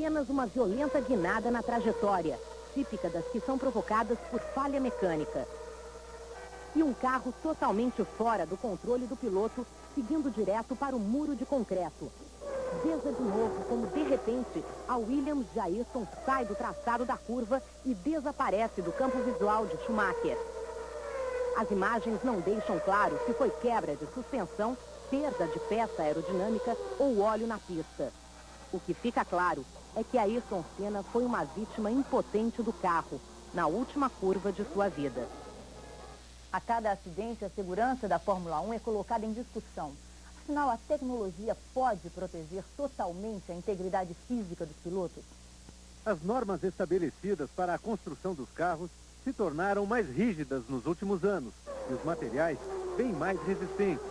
apenas uma violenta guinada na trajetória, típica das que são provocadas por falha mecânica. E um carro totalmente fora do controle do piloto, seguindo direto para o muro de concreto. Desa de novo como, de repente, a Williams de Ayrton sai do traçado da curva e desaparece do campo visual de Schumacher. As imagens não deixam claro se foi quebra de suspensão, perda de peça aerodinâmica ou óleo na pista. O que fica claro é que Ayrton Senna foi uma vítima impotente do carro, na última curva de sua vida. A cada acidente, a segurança da Fórmula 1 é colocada em discussão. Afinal, a tecnologia pode proteger totalmente a integridade física dos pilotos? As normas estabelecidas para a construção dos carros se tornaram mais rígidas nos últimos anos e os materiais bem mais resistentes.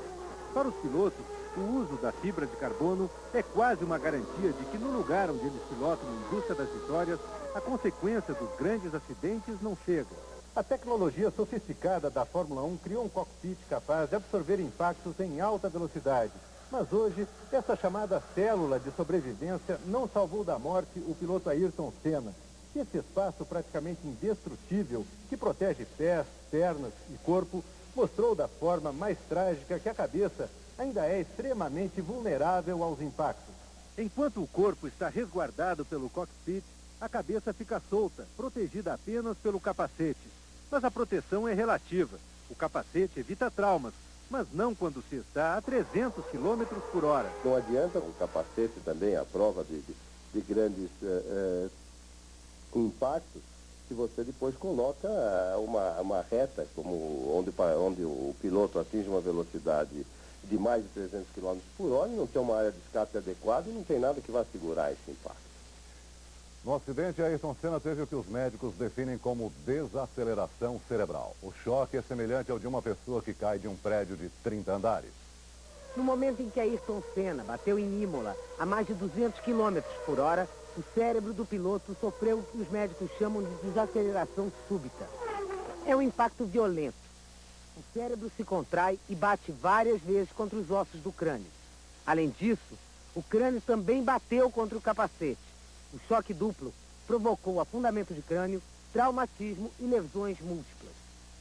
Para os pilotos, o uso da fibra de carbono é quase uma garantia de que no lugar onde eles pilotam em busca das vitórias, a consequência dos grandes acidentes não chega. A tecnologia sofisticada da Fórmula 1 criou um cockpit capaz de absorver impactos em alta velocidade. Mas hoje, essa chamada célula de sobrevivência não salvou da morte o piloto Ayrton Senna. Esse espaço praticamente indestrutível, que protege pés, pernas e corpo, mostrou da forma mais trágica que a cabeça ainda é extremamente vulnerável aos impactos. Enquanto o corpo está resguardado pelo cockpit, a cabeça fica solta, protegida apenas pelo capacete. Mas a proteção é relativa. O capacete evita traumas, mas não quando se está a 300 km por hora. Não adianta o capacete também, a prova de grandes impactos, se você depois coloca uma reta, como onde o piloto atinge uma velocidade de mais de 300 km por hora e não tem uma área de escape adequada e não tem nada que vá segurar esse impacto. No acidente, Ayrton Senna teve o que os médicos definem como desaceleração cerebral. O choque é semelhante ao de uma pessoa que cai de um prédio de 30 andares. No momento em que Ayrton Senna bateu em Imola a mais de 200 km por hora, o cérebro do piloto sofreu o que os médicos chamam de desaceleração súbita. É um impacto violento. O cérebro se contrai e bate várias vezes contra os ossos do crânio. Além disso, o crânio também bateu contra o capacete. O choque duplo provocou afundamento de crânio, traumatismo e lesões múltiplas.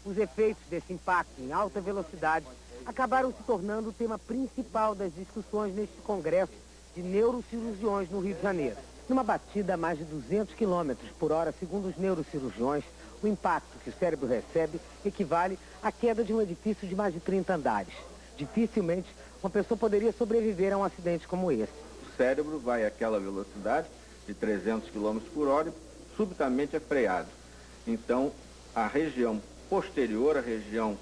Os efeitos desse impacto em alta velocidade acabaram se tornando o tema principal das discussões neste congresso de neurocirurgiões no Rio de Janeiro. Numa batida a mais de 200 km por hora, segundo os neurocirurgiões, o impacto que o cérebro recebe equivale à queda de um edifício de mais de 30 andares. Dificilmente uma pessoa poderia sobreviver a um acidente como esse. O cérebro vai àquela velocidade de 300 km por hora e subitamente é freado. Então, a região posterior, a região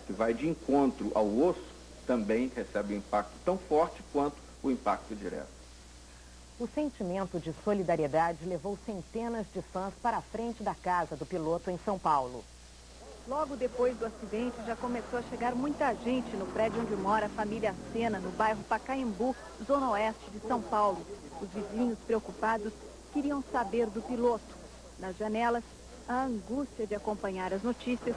que vai de encontro ao osso, também recebe um impacto tão forte quanto o impacto direto. O sentimento de solidariedade levou centenas de fãs para a frente da casa do piloto em São Paulo. Logo depois do acidente, já começou a chegar muita gente no prédio onde mora a família Senna, no bairro Pacaembu, zona oeste de São Paulo. Os vizinhos preocupados queriam saber do piloto. Nas janelas, a angústia de acompanhar as notícias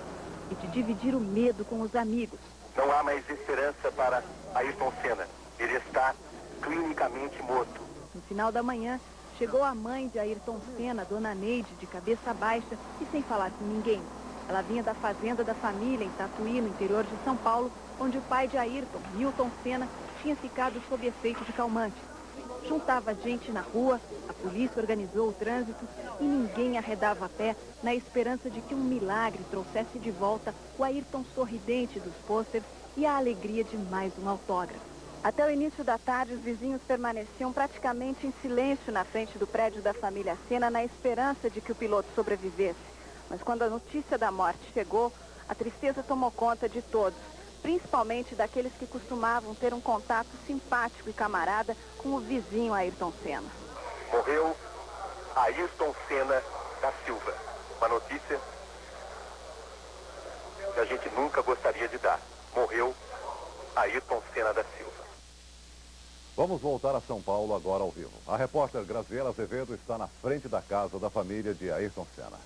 e de dividir o medo com os amigos. Não há mais esperança para Ayrton Senna. Ele está clinicamente morto. No final da manhã, chegou a mãe de Ayrton Senna, dona Neide, de cabeça baixa e sem falar com ninguém. Ela vinha da fazenda da família em Tatuí, no interior de São Paulo, onde o pai de Ayrton, Milton Senna, tinha ficado sob efeito de calmante. Juntava gente na rua, a polícia organizou o trânsito e ninguém arredava a pé na esperança de que um milagre trouxesse de volta o Ayrton sorridente dos pôsteres e a alegria de mais um autógrafo. Até o início da tarde, os vizinhos permaneciam praticamente em silêncio na frente do prédio da família Senna na esperança de que o piloto sobrevivesse. Mas quando a notícia da morte chegou, a tristeza tomou conta de todos, principalmente daqueles que costumavam ter um contato simpático e camarada com o vizinho Ayrton Senna. Morreu Ayrton Senna da Silva. Uma notícia que a gente nunca gostaria de dar. Morreu Ayrton Senna da Silva. Vamos voltar a São Paulo agora ao vivo. A repórter Graziela Azevedo está na frente da casa da família de Ayrton Senna.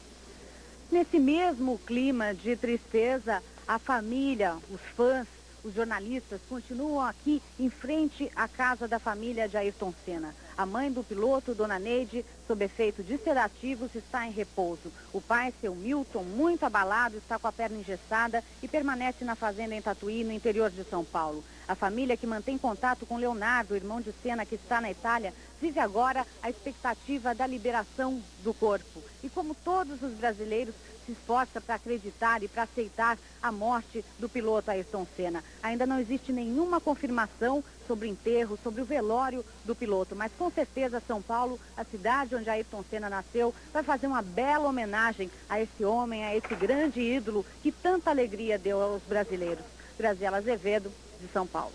Nesse mesmo clima de tristeza, a família, os fãs, os jornalistas continuam aqui em frente à casa da família de Ayrton Senna. A mãe do piloto, Dona Neide, sob efeito de sedativos, está em repouso. O pai, seu Milton, muito abalado, está com a perna engessada e permanece na fazenda em Tatuí, no interior de São Paulo. A família, que mantém contato com Leonardo, irmão de Senna, que está na Itália, vive agora a expectativa da liberação do corpo. E como todos os brasileiros, se esforça para acreditar e para aceitar a morte do piloto Ayrton Senna. Ainda não existe nenhuma confirmação sobre o enterro, sobre o velório do piloto, mas com certeza São Paulo, a cidade onde Ayrton Senna nasceu, vai fazer uma bela homenagem a esse homem, a esse grande ídolo que tanta alegria deu aos brasileiros. Graziela Azevedo, de São Paulo.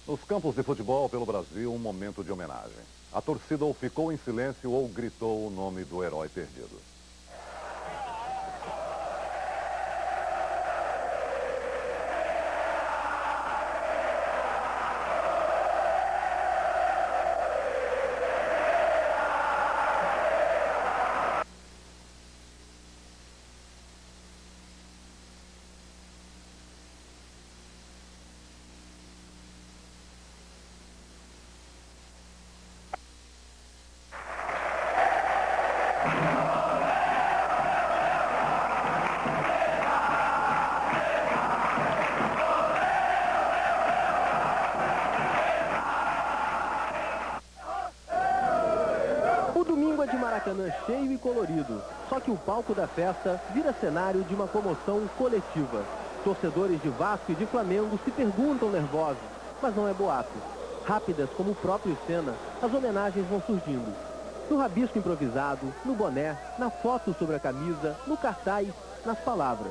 Nos campos de futebol pelo Brasil, um momento de homenagem. A torcida ou ficou em silêncio ou gritou o nome do herói perdido. De Maracanã cheio e colorido, só que o palco da festa vira cenário de uma comoção coletiva. Torcedores de Vasco e de Flamengo se perguntam nervosos, mas não é boato. Rápidas como o próprio Senna, as homenagens vão surgindo. No rabisco improvisado, no boné, na foto sobre a camisa, no cartaz, nas palavras.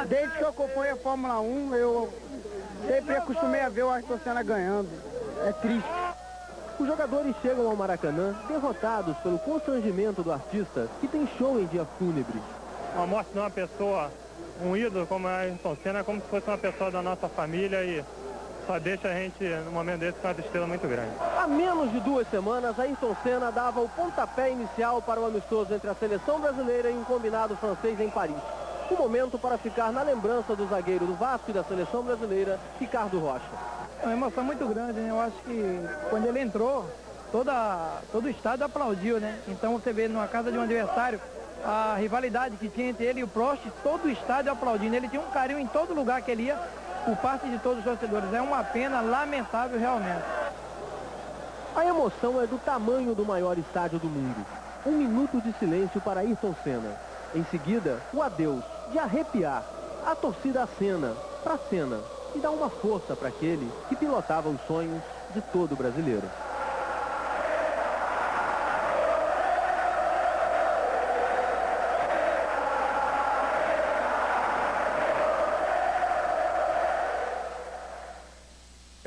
Desde que eu acompanho a Fórmula 1, eu sempre acostumei a ver o Ayrton Senna ganhando. É triste. Os jogadores chegam ao Maracanã derrotados pelo constrangimento do artista, que tem show em dia fúnebre. A morte de uma pessoa, um ídolo como a Ayrton Senna, é como se fosse uma pessoa da nossa família e só deixa a gente, no momento desse, com uma tristeza muito grande. Há menos de 2 semanas, Ayrton Senna dava o pontapé inicial para o amistoso entre a seleção brasileira e um combinado francês em Paris. Um momento para ficar na lembrança do zagueiro do Vasco e da seleção brasileira, Ricardo Rocha. É uma emoção muito grande, né? Eu acho que quando ele entrou, todo o estádio aplaudiu, né? Então você vê numa casa de um adversário, a rivalidade que tinha entre ele e o Prost, todo o estádio aplaudindo. Ele tinha um carinho em todo lugar que ele ia, por parte de todos os torcedores. É uma pena lamentável realmente. A emoção é do tamanho do maior estádio do mundo. 1 minuto de silêncio para Ayrton Senna. Em seguida, o adeus, de arrepiar. A torcida acena, para Senna, e dá uma força para aquele que pilotava os sonhos de todo brasileiro.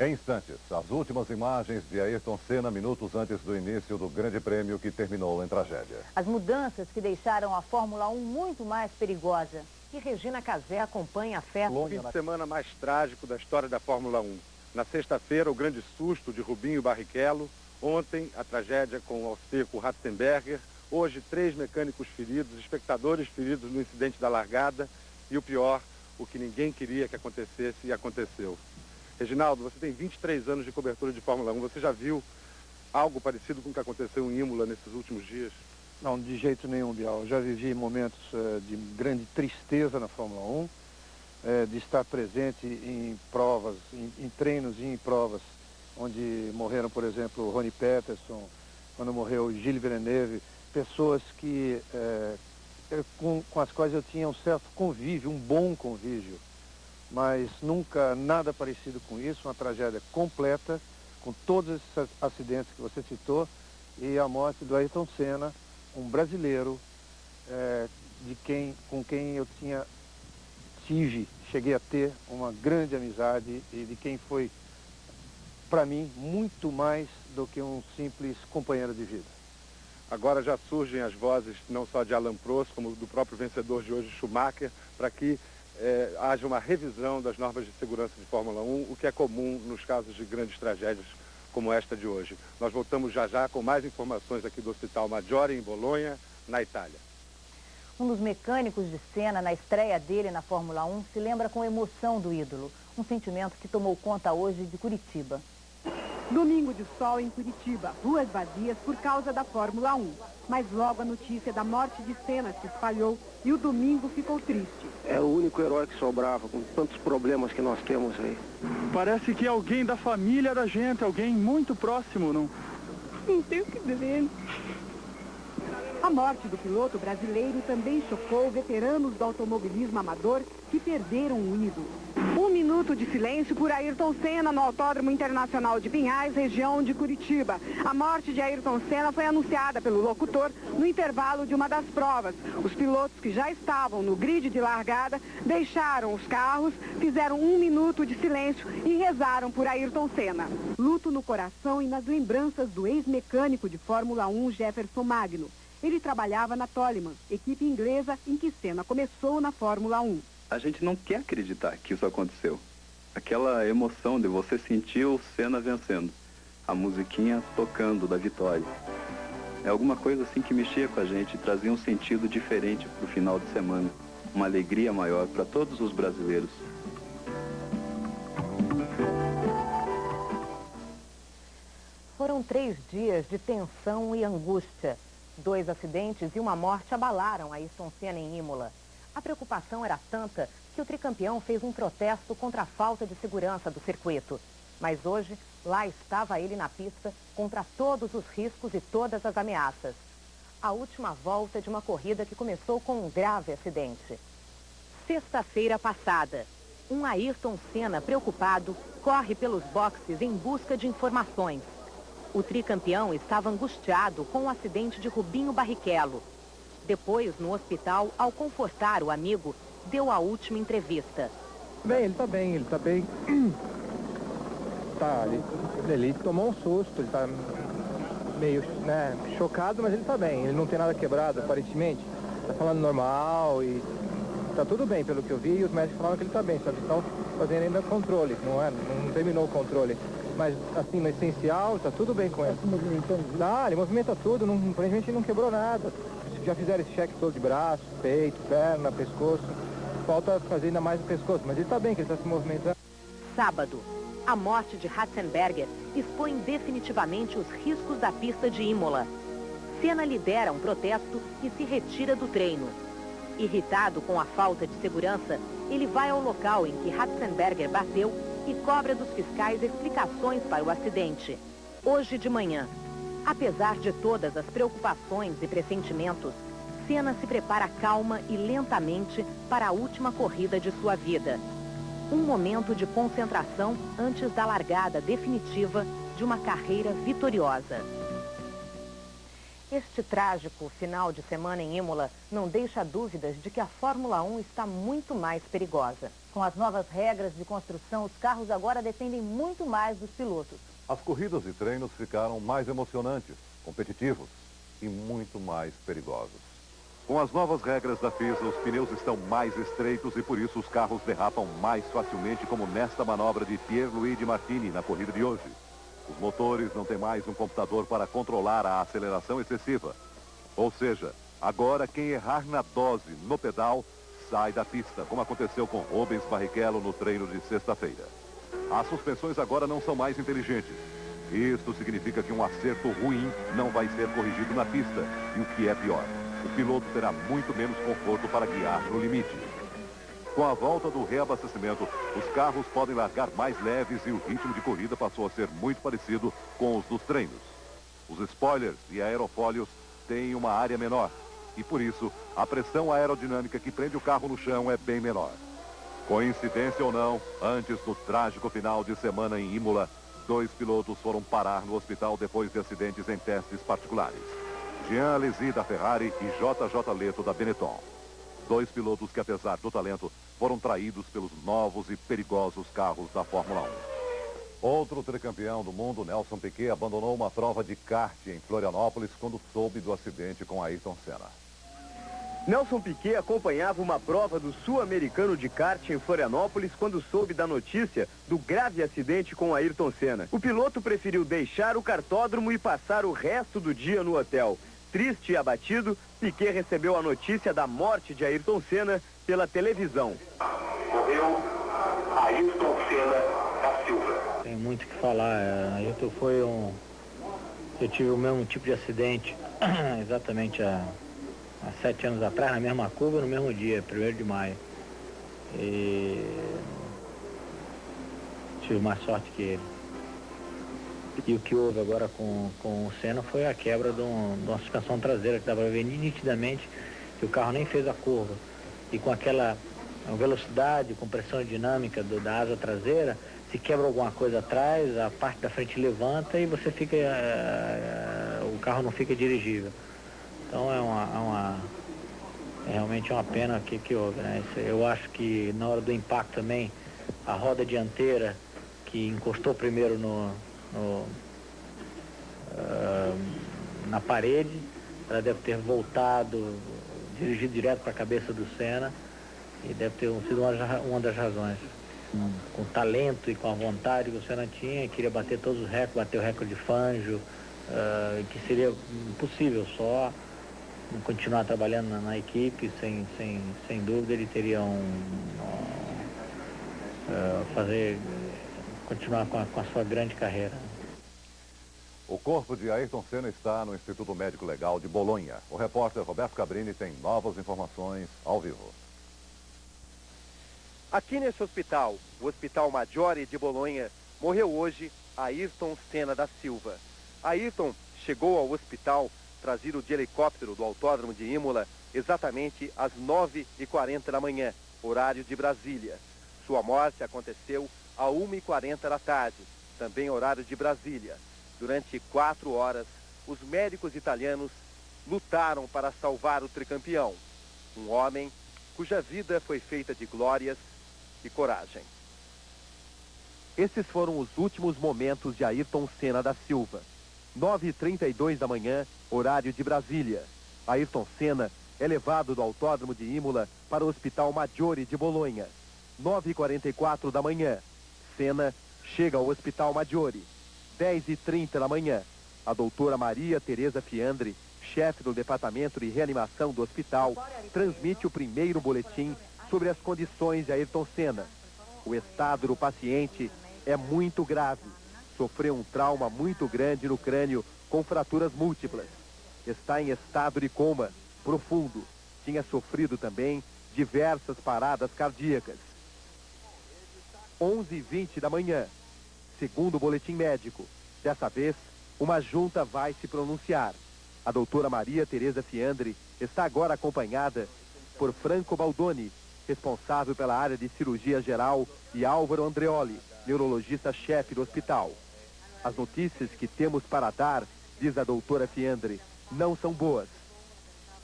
Em instantes, as últimas imagens de Ayrton Senna minutos antes do início do Grande Prêmio que terminou em tragédia. As mudanças que deixaram a Fórmula 1 muito mais perigosa. E Regina Casé acompanha a festa. O fim de semana mais trágico da história da Fórmula 1. Na sexta-feira, o grande susto de Rubinho Barrichello. Ontem, a tragédia com o austríaco Ratzenberger. Hoje, 3 mecânicos feridos, espectadores feridos no incidente da largada. E o pior, o que ninguém queria que acontecesse e aconteceu. Reginaldo, você tem 23 anos de cobertura de Fórmula 1. Você já viu algo parecido com o que aconteceu em Imola nesses últimos dias? Não, de jeito nenhum, Bial. Eu já vivi momentos de grande tristeza na Fórmula 1, de estar presente em provas, em treinos e em provas, onde morreram, por exemplo, Ronnie Peterson, quando morreu Gilles Villeneuve, pessoas que, com as quais eu tinha um certo convívio, um bom convívio, mas nunca nada parecido com isso, uma tragédia completa, com todos esses acidentes que você citou, e a morte do Ayrton Senna, um brasileiro com quem eu cheguei a ter uma grande amizade e de quem foi, para mim, muito mais do que um simples companheiro de vida. Agora já surgem as vozes não só de Alain Prost, como do próprio vencedor de hoje, Schumacher, para que haja uma revisão das normas de segurança de Fórmula 1, o que é comum nos casos de grandes tragédias como esta de hoje. Nós voltamos já já com mais informações aqui do Hospital Maggiore, em Bolonha, na Itália. Um dos mecânicos de Senna, na estreia dele na Fórmula 1, se lembra com emoção do ídolo. Um sentimento que tomou conta hoje de Curitiba. Domingo de sol em Curitiba, ruas vazias por causa da Fórmula 1. Mas logo a notícia da morte de Senna se espalhou e o domingo ficou triste. É o único herói que sobrava, com tantos problemas que nós temos aí. Parece que é alguém da família da gente, alguém muito próximo, não? Não sei o que dizer. A morte do piloto brasileiro também chocou veteranos do automobilismo amador que perderam um ídolo. 1 minuto de silêncio por Ayrton Senna no Autódromo Internacional de Pinhais, região de Curitiba. A morte de Ayrton Senna foi anunciada pelo locutor no intervalo de uma das provas. Os pilotos que já estavam no grid de largada deixaram os carros, fizeram 1 minuto de silêncio e rezaram por Ayrton Senna. Luto no coração e nas lembranças do ex-mecânico de Fórmula 1, Jefferson Magno. Ele trabalhava na Toleman, equipe inglesa em que Senna começou na Fórmula 1. A gente não quer acreditar que isso aconteceu. Aquela emoção de você sentir o Senna vencendo, a musiquinha tocando da vitória. É alguma coisa assim que mexia com a gente, trazia um sentido diferente para o final de semana, uma alegria maior para todos os brasileiros. Foram 3 dias de tensão e angústia. 2 acidentes e uma morte abalaram Ayrton Senna em Imola. A preocupação era tanta que o tricampeão fez um protesto contra a falta de segurança do circuito. Mas hoje, lá estava ele na pista contra todos os riscos e todas as ameaças. A última volta de uma corrida que começou com um grave acidente. Sexta-feira passada, um Ayrton Senna preocupado corre pelos boxes em busca de informações. O tricampeão estava angustiado com o acidente de Rubinho Barrichello. Depois, no hospital, ao confortar o amigo, deu a última entrevista. Bem, ele está bem. Ele tomou um susto, ele está meio chocado, mas ele está bem. Ele não tem nada quebrado, aparentemente. Está falando normal e está tudo bem, pelo que eu vi. E os médicos falaram que ele está bem, só que estão fazendo ainda controle, não terminou o controle. Mas, assim, no essencial, está tudo bem com ele. Ele movimenta tudo, aparentemente não quebrou nada. Já fizeram esse cheque todo de braço, peito, perna, pescoço. Falta fazer ainda mais o pescoço, mas ele está bem, que ele está se movimentando. Sábado, a morte de Ratzenberger expõe definitivamente os riscos da pista de Imola. Senna lidera um protesto e se retira do treino. Irritado com a falta de segurança, ele vai ao local em que Ratzenberger bateu e cobra dos fiscais explicações para o acidente. Hoje de manhã, apesar de todas as preocupações e pressentimentos, Senna se prepara calma e lentamente para a última corrida de sua vida. Um momento de concentração antes da largada definitiva de uma carreira vitoriosa. Este trágico final de semana em Imola não deixa dúvidas de que a Fórmula 1 está muito mais perigosa. Com as novas regras de construção, os carros agora dependem muito mais dos pilotos. As corridas e treinos ficaram mais emocionantes, competitivos e muito mais perigosos. Com as novas regras da FISA, os pneus estão mais estreitos e por isso os carros derrapam mais facilmente, como nesta manobra de Pierluigi Martini na corrida de hoje. Os motores não têm mais um computador para controlar a aceleração excessiva. Ou seja, agora quem errar na dose no pedal sai da pista, como aconteceu com Rubens Barrichello no treino de sexta-feira. As suspensões agora não são mais inteligentes. Isto significa que um acerto ruim não vai ser corrigido na pista. E o que é pior, o piloto terá muito menos conforto para guiar no limite. Com a volta do reabastecimento, os carros podem largar mais leves e o ritmo de corrida passou a ser muito parecido com os dos treinos. Os spoilers e aerofólios têm uma área menor e, por isso, a pressão aerodinâmica que prende o carro no chão é bem menor. Coincidência ou não, antes do trágico final de semana em Imola, 2 pilotos foram parar no hospital depois de acidentes em testes particulares. Jean Alesi, da Ferrari, e JJ Leto, da Benetton. 2 pilotos que, apesar do talento, foram traídos pelos novos e perigosos carros da Fórmula 1. Outro tricampeão do mundo, Nelson Piquet, abandonou uma prova de kart em Florianópolis quando soube do acidente com Ayrton Senna. Nelson Piquet acompanhava uma prova do sul-americano de kart em Florianópolis quando soube da notícia do grave acidente com Ayrton Senna. O piloto preferiu deixar o kartódromo e passar o resto do dia no hotel. Triste e abatido, Piquet recebeu a notícia da morte de Ayrton Senna pela televisão. Morreu Ayrton Senna da Silva. tem muito o que falar. Eu tive o mesmo tipo de acidente exatamente há 7 anos atrás, na mesma curva, no mesmo dia, 1º de maio. E tive mais sorte que ele. E o que houve agora com o Senna foi a quebra de uma suspensão traseira, que dava para ver nitidamente que o carro nem fez a curva. E com aquela velocidade, com pressão dinâmica da asa traseira, se quebra alguma coisa atrás, a parte da frente levanta e você fica, o carro não fica dirigível. Então é realmente uma pena que houve, né? Eu acho que na hora do impacto também, a roda dianteira que encostou primeiro na parede, ela deve ter voltado, dirigido direto para a cabeça do Senna, e deve ter sido uma das razões. Com o talento e com a vontade que o Senna tinha, queria bater todos os recordes, bater o recorde de Fangio, que seria impossível, só continuar trabalhando na equipe, sem dúvida ele teria continuar com a sua grande carreira. O corpo de Ayrton Senna está no Instituto Médico Legal de Bolonha. O repórter Roberto Cabrini tem novas informações ao vivo. Aqui nesse hospital, o Hospital Maggiore de Bolonha, morreu hoje Ayrton Senna da Silva. Ayrton chegou ao hospital trazido de helicóptero do Autódromo de Imola exatamente às 9h40 da manhã, horário de Brasília. Sua morte aconteceu às 1h40 da tarde, também horário de Brasília. Durante 4 horas, os médicos italianos lutaram para salvar o tricampeão, um homem cuja vida foi feita de glórias e coragem. Esses foram os últimos momentos de Ayrton Senna da Silva. 9h32 da manhã, horário de Brasília. Ayrton Senna é levado do Autódromo de Imola para o Hospital Maggiore de Bolonha. 9h44 da manhã, Senna chega ao Hospital Maggiore. 10h30 da manhã, a doutora Maria Tereza Fiandri, chefe do Departamento de Reanimação do hospital, transmite o primeiro boletim sobre as condições de Ayrton Senna. O estado do paciente é muito grave. Sofreu um trauma muito grande no crânio, com fraturas múltiplas. Está em estado de coma profundo. Tinha sofrido também diversas paradas cardíacas. 11h20 da manhã. Segundo o boletim médico, dessa vez, uma junta vai se pronunciar. A doutora Maria Tereza Fiandri está agora acompanhada por Franco Baldoni, responsável pela área de cirurgia geral, e Álvaro Andreoli, neurologista-chefe do hospital. As notícias que temos para dar, diz a doutora Fiandri, não são boas.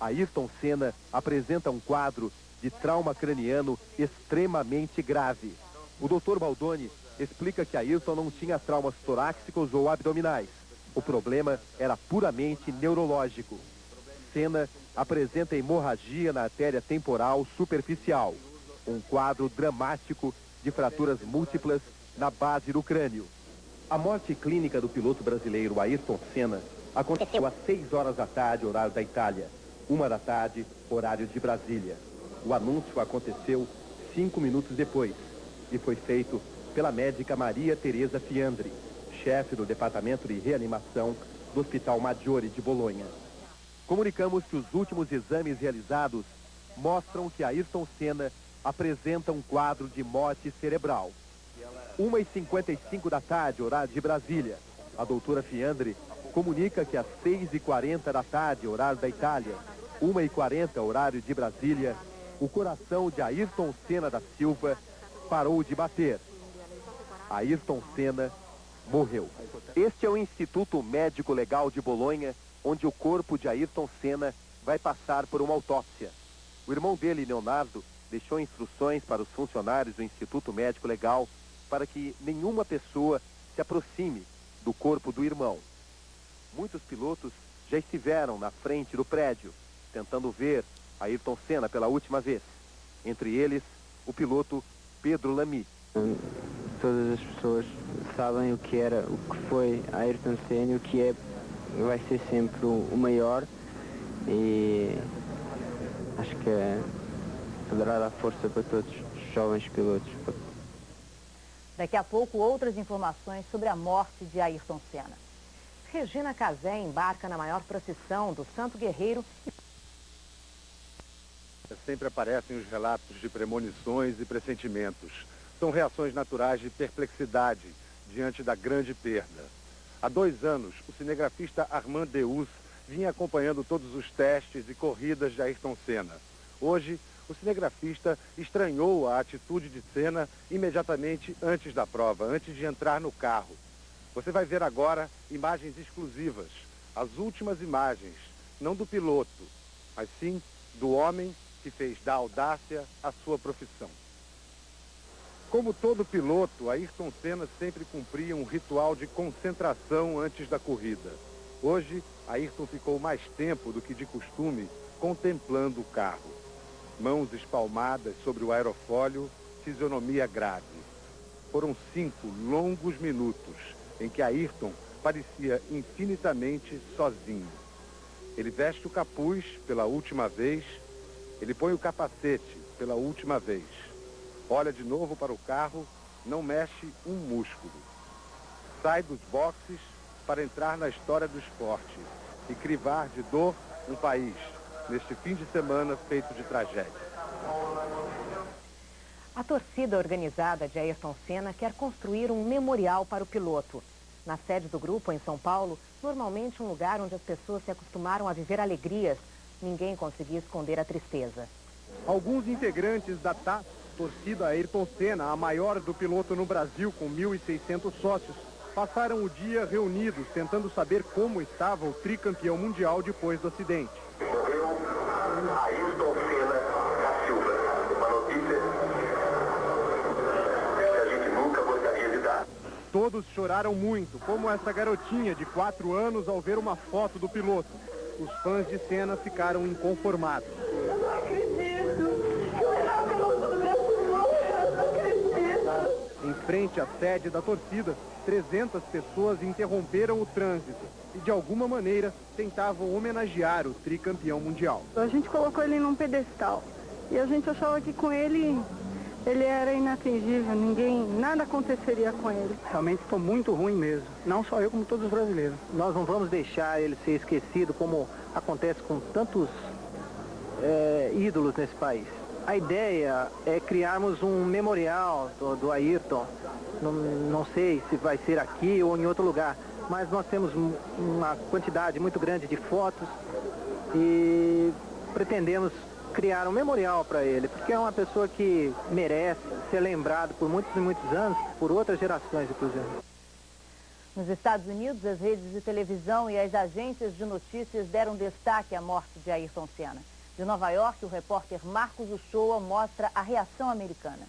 Ayrton Senna apresenta um quadro de trauma craniano extremamente grave. O doutor Baldoni explica que Ayrton não tinha traumas torácicos ou abdominais. O problema era puramente neurológico. Senna apresenta hemorragia na artéria temporal superficial, um quadro dramático de fraturas múltiplas na base do crânio. A morte clínica do piloto brasileiro Ayrton Senna aconteceu às 6 horas da tarde, horário da Itália, 1 da tarde, horário de Brasília. O anúncio aconteceu 5 minutos depois e foi feito pela médica Maria Tereza Fiandri, chefe do Departamento de Reanimação do Hospital Maggiore de Bolonha. Comunicamos que os últimos exames realizados mostram que Ayrton Senna apresenta um quadro de morte cerebral. 1h55 da tarde, horário de Brasília. A doutora Fiandri comunica que às 6h40 da tarde, horário da Itália, 1h40, horário de Brasília, o coração de Ayrton Senna da Silva parou de bater. Ayrton Senna morreu. Este é o Instituto Médico Legal de Bolonha, onde o corpo de Ayrton Senna vai passar por uma autópsia. O irmão dele, Leonardo, deixou instruções para os funcionários do Instituto Médico Legal para que nenhuma pessoa se aproxime do corpo do irmão. Muitos pilotos já estiveram na frente do prédio, tentando ver Ayrton Senna pela última vez. Entre eles, o piloto Pedro Lamy. Todas as pessoas sabem o que foi Ayrton Senna, o que vai ser sempre o maior, e acho que poderá dar força para todos os jovens pilotos. Daqui a pouco, outras informações sobre a morte de Ayrton Senna. Regina Casé embarca na maior procissão do Santo Guerreiro. Sempre aparecem os relatos de premonições e pressentimentos. São reações naturais de perplexidade diante da grande perda. Há 2 anos, o cinegrafista Armand Deus vinha acompanhando todos os testes e corridas de Ayrton Senna. Hoje, o cinegrafista estranhou a atitude de Senna imediatamente antes da prova, antes de entrar no carro. Você vai ver agora imagens exclusivas, as últimas imagens, não do piloto, mas sim do homem que fez da audácia a sua profissão. Como todo piloto, Ayrton Senna sempre cumpria um ritual de concentração antes da corrida. Hoje, Ayrton ficou mais tempo do que de costume contemplando o carro. Mãos espalmadas sobre o aerofólio, fisionomia grave. Foram 5 longos minutos em que Ayrton parecia infinitamente sozinho. Ele veste o capuz pela última vez, ele põe o capacete pela última vez. Olha de novo para o carro, não mexe um músculo. Sai dos boxes para entrar na história do esporte e crivar de dor um país, neste fim de semana feito de tragédia. A torcida organizada de Ayrton Senna quer construir um memorial para o piloto. Na sede do grupo, em São Paulo, normalmente um lugar onde as pessoas se acostumaram a viver alegrias, ninguém conseguia esconder a tristeza. Alguns integrantes da TAS, torcida Ayrton Senna, a maior do piloto no Brasil, com 1.600 sócios, passaram o dia reunidos, tentando saber como estava o tricampeão mundial depois do acidente. Ayrton Senna da Silva. Uma notícia que a gente nunca gostaria de dar. Todos choraram muito, como essa garotinha de 4 anos ao ver uma foto do piloto. Os fãs de Senna ficaram inconformados. Eu não acredito. Eu era piloto do meu piloto, eu não acredito. Em frente à sede da torcida, 300 pessoas interromperam o trânsito e, de alguma maneira, tentavam homenagear o tricampeão mundial. A gente colocou ele num pedestal e a gente achava que com ele era inatingível, nada aconteceria com ele. Realmente ficou muito ruim mesmo, não só eu como todos os brasileiros. Nós não vamos deixar ele ser esquecido como acontece com tantos ídolos nesse país. A ideia é criarmos um memorial do Ayrton, não sei se vai ser aqui ou em outro lugar, mas nós temos uma quantidade muito grande de fotos e pretendemos criar um memorial para ele, porque é uma pessoa que merece ser lembrado por muitos e muitos anos, por outras gerações, inclusive. Nos Estados Unidos, as redes de televisão e as agências de notícias deram destaque à morte de Ayrton Senna. De Nova York, o repórter Marcos Uchoa mostra a reação americana.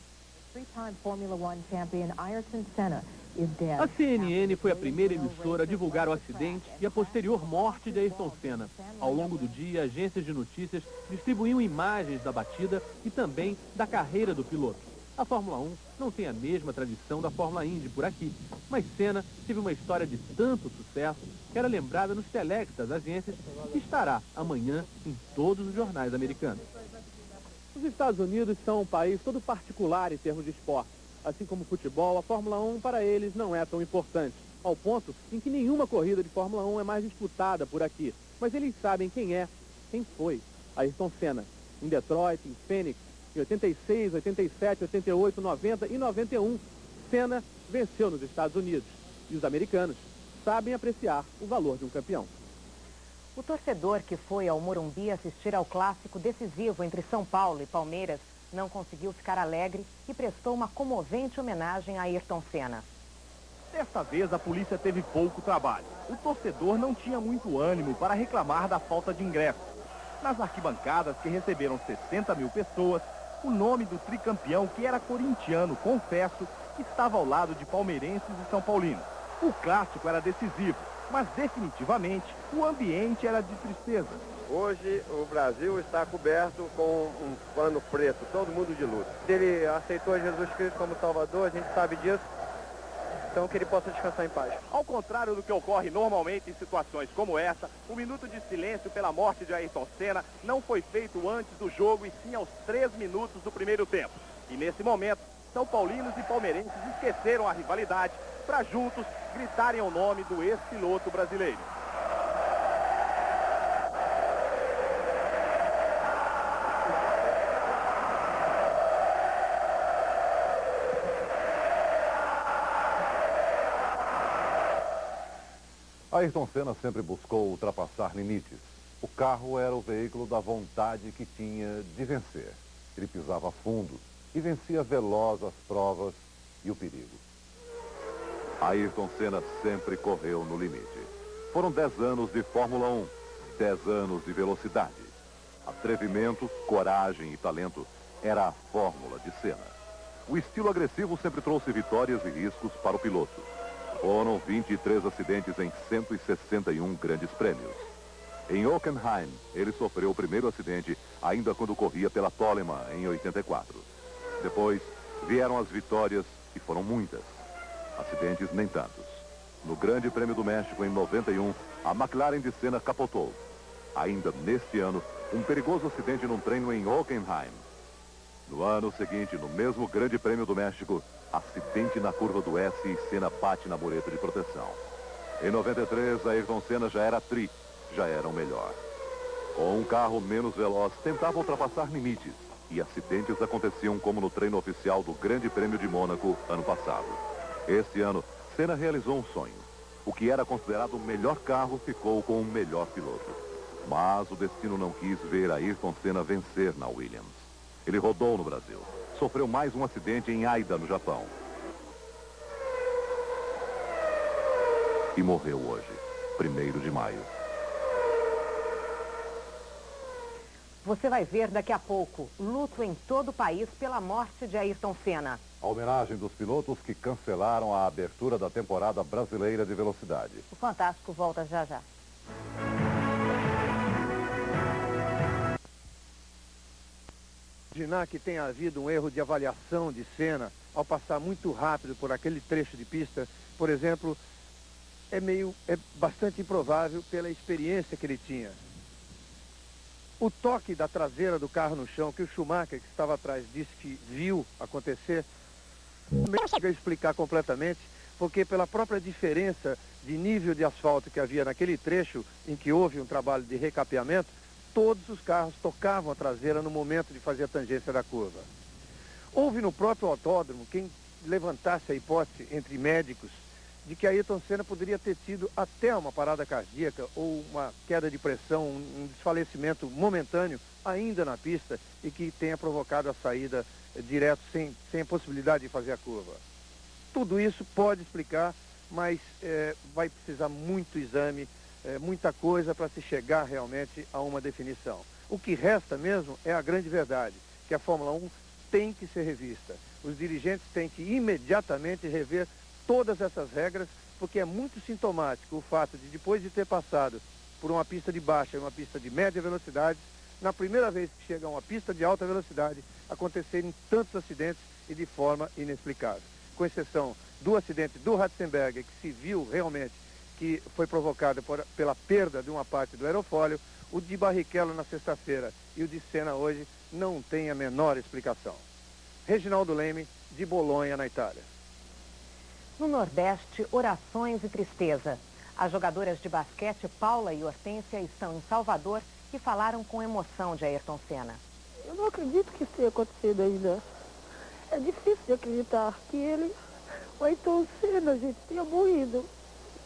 A CNN foi a primeira emissora a divulgar o acidente e a posterior morte de Ayrton Senna. Ao longo do dia, agências de notícias distribuíam imagens da batida e também da carreira do piloto. A Fórmula 1 não tem a mesma tradição da Fórmula Indy por aqui, mas Senna teve uma história de tanto sucesso que era lembrada nos telex das agências e estará amanhã em todos os jornais americanos. Os Estados Unidos são um país todo particular em termos de esporte. Assim como o futebol, a Fórmula 1 para eles não é tão importante, ao ponto em que nenhuma corrida de Fórmula 1 é mais disputada por aqui. Mas eles sabem quem foi Ayrton Senna. Em Detroit, em Phoenix, em 86, 87, 88, 90 e 91, Senna venceu nos Estados Unidos. E os americanos sabem apreciar o valor de um campeão. O torcedor que foi ao Morumbi assistir ao clássico decisivo entre São Paulo e Palmeiras não conseguiu ficar alegre e prestou uma comovente homenagem a Ayrton Senna. Desta vez, a polícia teve pouco trabalho. O torcedor não tinha muito ânimo para reclamar da falta de ingresso. Nas arquibancadas, que receberam 60 mil pessoas, o nome do tricampeão, que era corintiano, confesso, estava ao lado de palmeirenses e são paulinos. O clássico era decisivo, mas definitivamente o ambiente era de tristeza. Hoje o Brasil está coberto com um pano preto, todo mundo de luto. Ele aceitou Jesus Cristo como Salvador, a gente sabe disso, então que ele possa descansar em paz. Ao contrário do que ocorre normalmente em situações como essa, o minuto de silêncio pela morte de Ayrton Senna não foi feito antes do jogo e sim aos 3 minutos do primeiro tempo. E nesse momento, São Paulinos e palmeirenses esqueceram a rivalidade para juntos gritarem o nome do ex-piloto brasileiro. Ayrton Senna sempre buscou ultrapassar limites. O carro era o veículo da vontade que tinha de vencer. Ele pisava fundo e vencia veloz as provas e o perigo. Ayrton Senna sempre correu no limite. Foram 10 anos de Fórmula 1, 10 anos de velocidade. Atrevimento, coragem e talento era a fórmula de Senna. O estilo agressivo sempre trouxe vitórias e riscos para o piloto. Foram 23 acidentes em 161 grandes prêmios. Em Hockenheim, ele sofreu o primeiro acidente ainda quando corria pela Toleman em 84. Depois, vieram as vitórias e foram muitas. Acidentes nem tantos. No Grande Prêmio do México em 91, a McLaren de Senna capotou. Ainda neste ano, um perigoso acidente num treino em Hockenheim. No ano seguinte, no mesmo Grande Prêmio do México, acidente na curva do S e Senna bate na mureta de proteção. Em 93, Ayrton Senna já era já era o melhor. Com um carro menos veloz, tentava ultrapassar limites e acidentes aconteciam como no treino oficial do Grande Prêmio de Mônaco ano passado. Este ano, Senna realizou um sonho. O que era considerado o melhor carro ficou com o melhor piloto. Mas o destino não quis ver Ayrton Senna vencer na Williams. Ele rodou no Brasil. Sofreu mais um acidente em Aida, no Japão. E morreu hoje, 1º de maio. Você vai ver daqui a pouco luto em todo o país pela morte de Ayrton Senna. A homenagem dos pilotos que cancelaram a abertura da temporada brasileira de velocidade. O Fantástico volta já já. Imaginar que tenha havido um erro de avaliação de Senna ao passar muito rápido por aquele trecho de pista, por exemplo, é bastante improvável pela experiência que ele tinha. O toque da traseira do carro no chão, que o Schumacher, que estava atrás, disse que viu acontecer, não chega a explicar completamente, porque pela própria diferença de nível de asfalto que havia naquele trecho em que houve um trabalho de recapeamento, todos os carros tocavam a traseira no momento de fazer a tangência da curva. Houve no próprio autódromo quem levantasse a hipótese entre médicos de que Ayrton Senna poderia ter tido até uma parada cardíaca ou uma queda de pressão, um desfalecimento momentâneo ainda na pista e que tenha provocado a saída direto sem a possibilidade de fazer a curva. Tudo isso pode explicar, mas vai precisar muito exame, muita coisa para se chegar realmente a uma definição. O que resta mesmo é a grande verdade, que a Fórmula 1 tem que ser revista. Os dirigentes têm que imediatamente rever todas essas regras, porque é muito sintomático o fato de, depois de ter passado por uma pista de baixa e uma pista de média velocidade, na primeira vez que chega a uma pista de alta velocidade, acontecerem tantos acidentes e de forma inexplicável. Com exceção do acidente do Ratzenberger, que se viu realmente que foi provocado pela perda de uma parte do aerofólio, o de Barrichello na sexta-feira e o de Senna hoje não tem a menor explicação. Reginaldo Leme, de Bolonha, na Itália. No Nordeste, orações e tristeza. As jogadoras de basquete Paula e Hortência estão em Salvador e falaram com emoção de Ayrton Senna. Eu não acredito que isso tenha acontecido ainda. É difícil de acreditar que ele, o Ayrton Senna, gente, tenha morrido.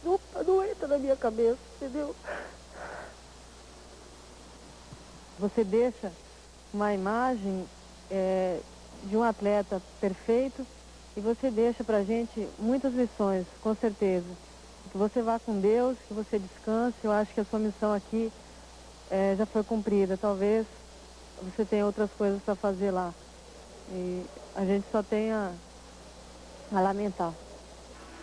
Não entra na minha cabeça, entendeu? Você deixa uma imagem de um atleta perfeito e você deixa pra gente muitas lições, com certeza. Que você vá com Deus, que você descanse. Eu acho que a sua missão aqui já foi cumprida. Talvez você tenha outras coisas para fazer lá. E a gente só tem a lamentar.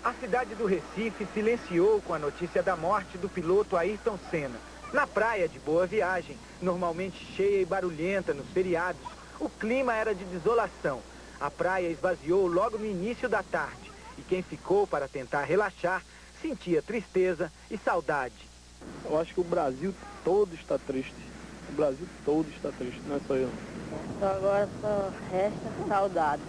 A cidade do Recife silenciou com a notícia da morte do piloto Ayrton Senna. Na praia de Boa Viagem, normalmente cheia e barulhenta nos feriados, o clima era de desolação. A praia esvaziou logo no início da tarde e quem ficou para tentar relaxar sentia tristeza e saudade. Eu acho que o Brasil todo está triste. O Brasil todo está triste, não é só eu. Agora só resta saudade.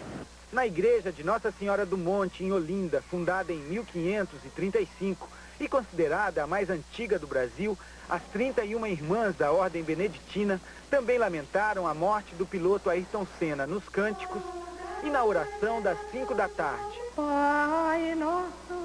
Na igreja de Nossa Senhora do Monte, em Olinda, fundada em 1535 e considerada a mais antiga do Brasil, as 31 irmãs da Ordem Beneditina também lamentaram a morte do piloto Ayrton Senna nos cânticos e na oração das 5 da tarde. Pai nosso